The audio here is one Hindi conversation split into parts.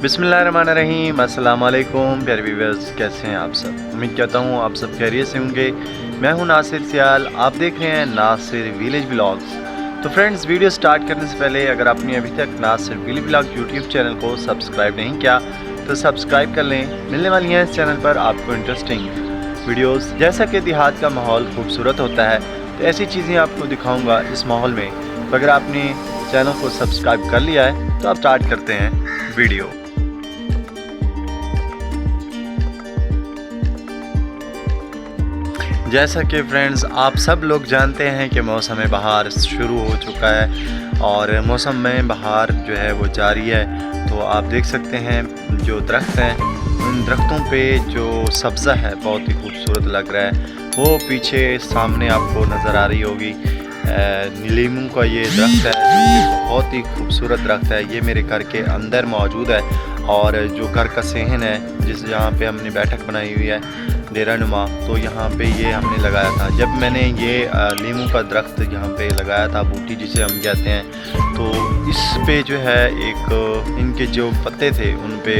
बिस्मिल्लाहिर्रहमानिर्रहीम, अस्सलाम वालेकुम प्यारे व्यूअर्स, कैसे हैं आप सब। उम्मीद करता हूँ आप सब खैरियत से होंगे। मैं हूँ नासिर सियाल, आप देख रहे हैं नासिर विलेज ब्लॉग्स। तो फ्रेंड्स, वीडियो स्टार्ट करने से पहले अगर आपने अभी तक Nasir village blog YouTube channel को सब्सक्राइब नहीं किया तो सब्सक्राइब कर लें। मिलने वाली हैं इस चैनल पर आपको इंटरेस्टिंग वीडियोस। जैसा कि देहात का माहौल खूबसूरत होता है तो ऐसी चीज़ें आपको दिखाऊंगा इस माहौल में। तो अगर आपने चैनल को सब्सक्राइब कर लिया है तो आप स्टार्ट करते हैं वीडियो। जैसा कि फ्रेंड्स आप सब लोग जानते हैं कि मौसम बहार शुरू हो चुका है और मौसम में बहार जो है वो जारी है। तो आप देख सकते हैं जो दरख्त हैं उन दरख्तों पे जो सब्ज़ा है बहुत ही खूबसूरत लग रहा है। वो पीछे सामने आपको नज़र आ रही होगी नीलीमू का ये दरख्त है जो कि बहुत ही खूबसूरत दरख्त है। ये मेरे घर के अंदर मौजूद है और जो घर का सहन है जिस जहाँ पे हमने बैठक बनाई हुई है डेरा नुमा, तो यहाँ पे ये हमने लगाया था। जब मैंने ये लीमू का दरख्त यहाँ पे लगाया था, बूटी जिसे हम कहते हैं, तो इस पे जो है एक इनके जो पत्ते थे उन पे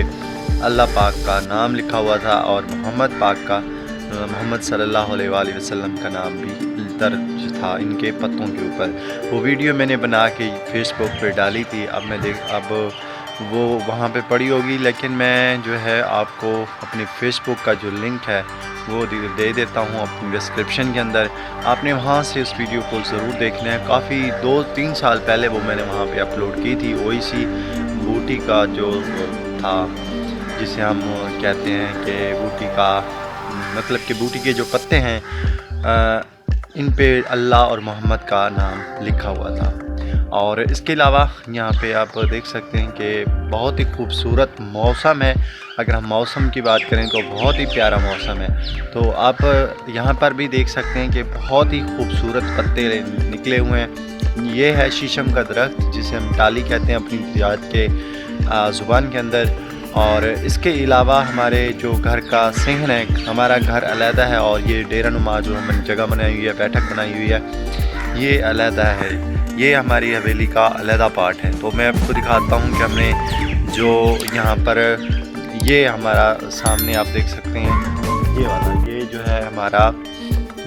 अल्लाह पाक का नाम लिखा हुआ था और मोहम्मद पाक का मोहम्मद सल्लल्लाहु अलैहि वसल्लम का नाम भी दर्ज था इनके पत्तों के ऊपर। वो वीडियो मैंने बना के फेसबुक पे डाली थी। अब वो वहाँ पे पड़ी होगी, लेकिन मैं जो है आपको अपने फेसबुक का जो लिंक है वो दे देता हूँ अपनी डिस्क्रिप्शन के अंदर। आपने वहाँ से उस वीडियो को ज़रूर देखना है। काफ़ी 2-3 साल पहले वो मैंने वहाँ पे अपलोड की थी। ओइसी बूटी का जो था जिसे हम कहते हैं कि बूटी का मतलब कि बूटी के जो पत्ते हैं इन पे अल्लाह और मोहम्मद का नाम लिखा हुआ था। और इसके अलावा यहाँ पे आप देख सकते हैं कि बहुत ही खूबसूरत मौसम है। अगर हम मौसम की बात करें तो बहुत ही प्यारा मौसम है। तो आप यहाँ पर भी देख सकते हैं कि बहुत ही खूबसूरत पत्ते निकले हुए हैं। ये है शीशम का दरख्त जिसे हम टाली कहते हैं अपनी देहात के ज़ुबान के अंदर। और इसके अलावा हमारे जो घर का सहन है, हमारा घर अलहदा है और ये डेरा नुमा जो हमने जगह बनाई हुई है, बैठक बनाई हुई है, ये अलहदा है। ये हमारी हवेली का अलहदा पार्ट है। तो मैं आपको दिखाता हूँ कि हमने जो यहाँ पर ये हमारा सामने आप देख सकते हैं ये वाला, ये जो है हमारा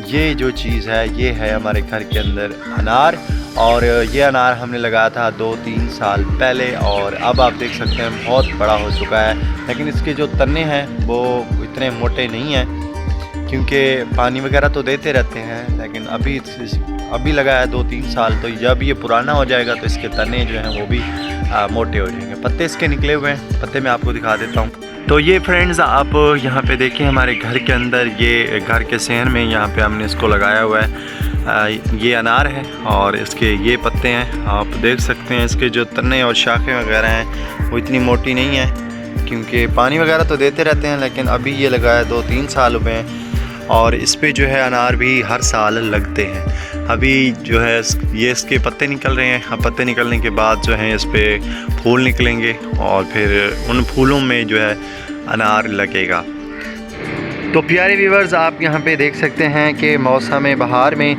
ये जो चीज़ है ये है हमारे घर के अंदर अनार। और ये अनार हमने लगाया था 2-3 साल पहले और अब आप देख सकते हैं बहुत बड़ा हो चुका है। लेकिन इसके जो तने हैं वो इतने मोटे नहीं हैं क्योंकि पानी वगैरह तो देते रहते हैं। लेकिन अभी लगा है 2-3 साल, तो जब ये पुराना हो जाएगा तो इसके तने जो हैं वो भी मोटे हो जाएंगे। पत्ते इसके निकले हुए हैं, पत्ते मैं आपको दिखा देता हूँ। तो ये फ्रेंड्स आप यहाँ पे देखें हमारे घर के अंदर ये घर के सहन में यहाँ पे हमने इसको लगाया हुआ है। ये अनार है और इसके ये पत्ते हैं। आप देख सकते हैं इसके जो तने और शाखें वगैरह हैं वो इतनी मोटी नहीं है क्योंकि पानी वगैरह तो देते रहते हैं। लेकिन अभी ये लगाया 2-3 साल हुए हैं और इस पे जो है अनार भी हर साल लगते हैं। अभी जो है ये इसके पत्ते निकल रहे हैं। अब पत्ते निकलने के बाद जो है इस पे फूल निकलेंगे और फिर उन फूलों में जो है अनार लगेगा। तो प्यारे व्यूअर्स आप यहाँ पे देख सकते हैं कि मौसम बहार में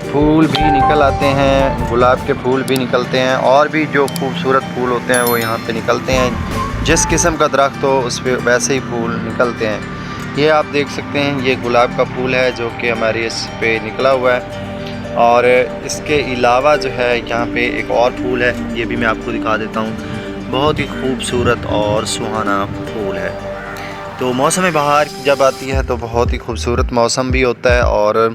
फूल भी निकल आते हैं, गुलाब के फूल भी निकलते हैं और भी जो खूबसूरत फूल होते हैं वो यहाँ पे निकलते हैं। जिस किस्म का दरख्त हो उस पर वैसे ही फूल निकलते हैं। ये आप देख सकते हैं ये गुलाब का फूल है जो कि हमारे इस पे निकला हुआ है। और इसके अलावा जो है यहाँ पे एक और फूल है, ये भी मैं आपको दिखा देता हूँ। बहुत ही खूबसूरत और सुहाना फूल है। तो मौसम बहार जब आती है तो बहुत ही खूबसूरत मौसम भी होता है और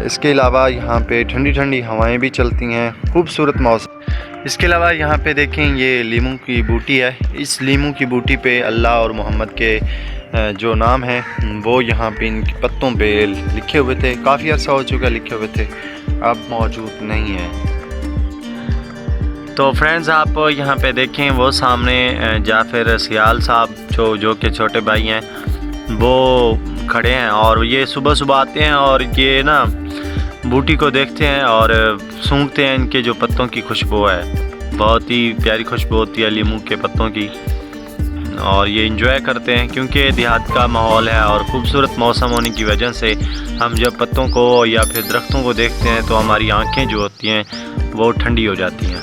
इसके अलावा यहाँ पे ठंडी ठंडी हवाएं भी चलती हैं, खूबसूरत मौसम। इसके अलावा यहाँ पे देखें ये लीमू की बूटी है। इस लीमू की बूटी पे अल्लाह और मोहम्मद के जो नाम है वो यहाँ पे इनके पत्तों पे लिखे हुए थे। काफ़ी अर्सा हो चुका लिखे हुए थे, अब मौजूद नहीं है। तो फ्रेंड्स आप यहाँ पे देखें वो सामने जाफिर सियाल साहब जो कि छोटे भाई हैं वो खड़े हैं और ये सुबह सुबह आते हैं और ये ना बूटी को देखते हैं और सूंघते हैं। इनके जो पत्तों की खुशबू है बहुत ही प्यारी खुशबू होती है लीमू के पत्तों की और ये इंजॉय करते हैं क्योंकि देहात का माहौल है और ख़ूबसूरत मौसम होने की वजह से हम जब पत्तों को या फिर दरख्तों को देखते हैं तो हमारी आँखें जो होती हैं वो ठंडी हो जाती हैं।